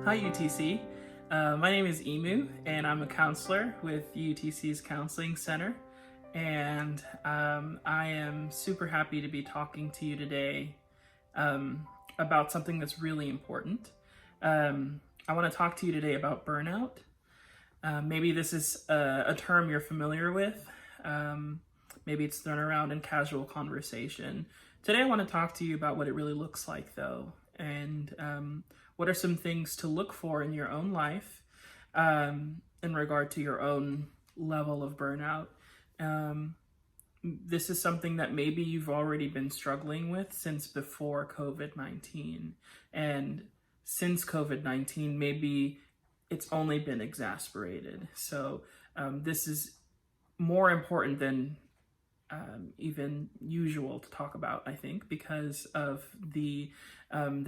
Hi UTC, my name is Emu and I'm a counselor with UTC's Counseling Center, and I am super happy to be talking to you today about something that's really important. I want to talk to you today about burnout. Maybe this is a term you're familiar with. Maybe it's thrown around in casual conversation. Today I want to talk to you about what it really looks like though, and what are some things to look for in your own life in regard to your own level of burnout. This is something that maybe you've already been struggling with since before COVID-19. And since COVID-19, maybe it's only been exacerbated. So this is more important than even usual to talk about, I think, because of the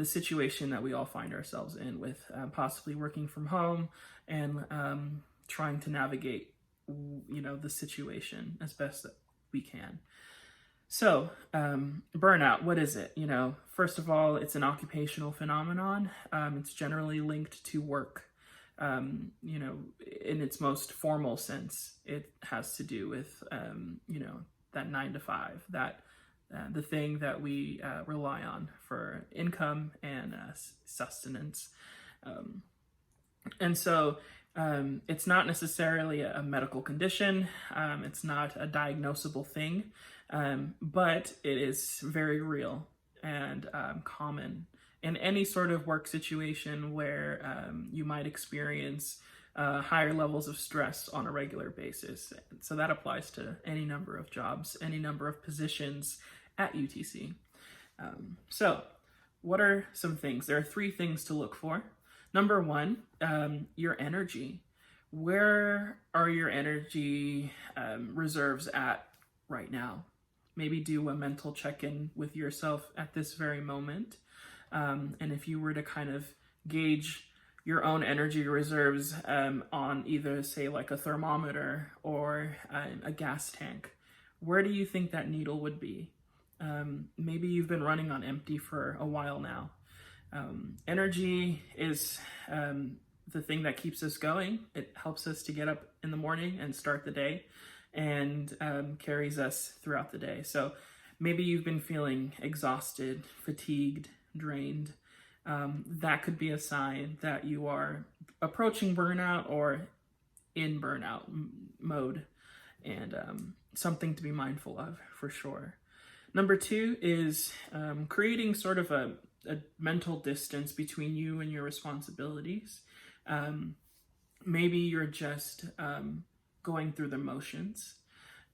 situation that we all find ourselves in with possibly working from home and trying to navigate, the situation as best that we can. So, burnout, what is it? First of all, it's an occupational phenomenon. It's generally linked to work. In its most formal sense, it has to do with, that 9 to 5, that the thing that we rely on for income and sustenance. And so it's not necessarily a medical condition. It's not a diagnosable thing, but it is very real and common in any sort of work situation where you might experience higher levels of stress on a regular basis. So that applies to any number of jobs, any number of positions at UTC. So what are some things? There are 3 things to look for. Number 1, your energy. Where are your energy reserves at right now? Maybe do a mental check-in with yourself at this very moment. And if you were to kind of gauge your own energy reserves on either, say, like a thermometer or a gas tank, where do you think that needle would be? Maybe you've been running on empty for a while now. Energy is the thing that keeps us going. It helps us to get up in the morning and start the day, and carries us throughout the day. So maybe you've been feeling exhausted, fatigued, drained. That could be a sign that you are approaching burnout or in burnout mode, and something to be mindful of for sure. Number 2 is creating sort of a mental distance between you and your responsibilities. Maybe you're just going through the motions,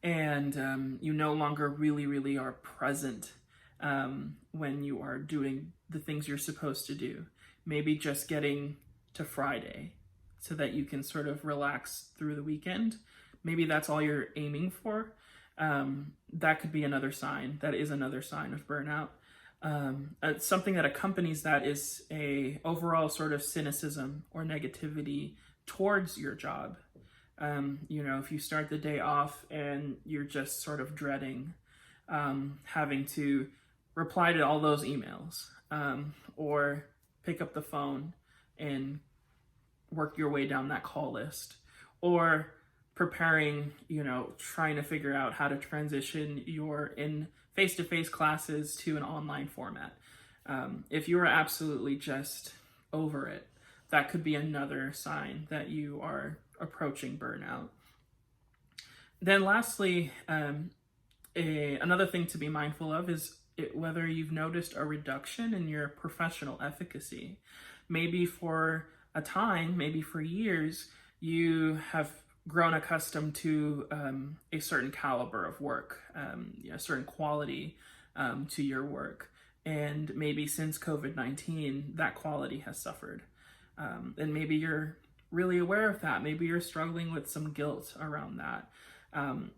and you no longer really are present when you are doing the things you're supposed to do. Maybe just getting to Friday so that you can sort of relax through the weekend. Maybe that's all you're aiming for. That could be another sign. That is another sign of burnout. Something that accompanies that is a overall sort of cynicism or negativity towards your job. If you start the day off and you're just sort of dreading having to reply to all those emails, or pick up the phone and work your way down that call list, or preparing, trying to figure out how to transition your in face-to-face classes to an online format. If you are absolutely just over it, that could be another sign that you are approaching burnout. Then lastly, another thing to be mindful of is whether you've noticed a reduction in your professional efficacy. Maybe for a time, maybe for years, you have grown accustomed to a certain caliber of work, a certain quality to your work. And maybe since COVID-19, that quality has suffered. And maybe you're really aware of that. Maybe you're struggling with some guilt around that.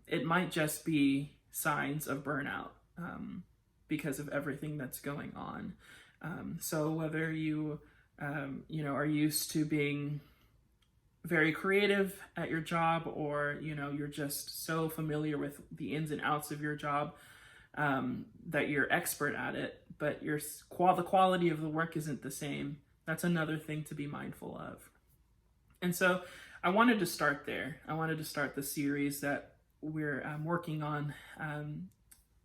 It might just be signs of burnout because of everything that's going on. So whether you, are used to being very creative at your job, or, you're just so familiar with the ins and outs of your job that you're expert at it, but the quality of the work isn't the same, That's another thing to be mindful of. And so I wanted to start there. I wanted to start the series that we're working on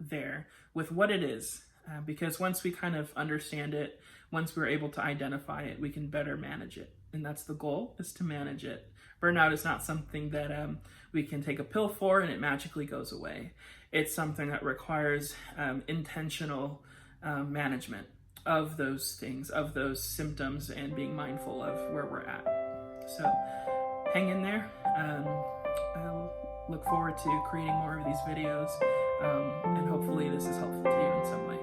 there with what it is. Because once we kind of understand it, once we're able to identify it, we can better manage it. And that's the goal, is to manage it. Burnout is not something that we can take a pill for and it magically goes away. It's something that requires intentional management of those things, of those symptoms, and being mindful of where we're at. So hang in there. I'll look forward to creating more of these videos, and hopefully this is helpful to you in some way.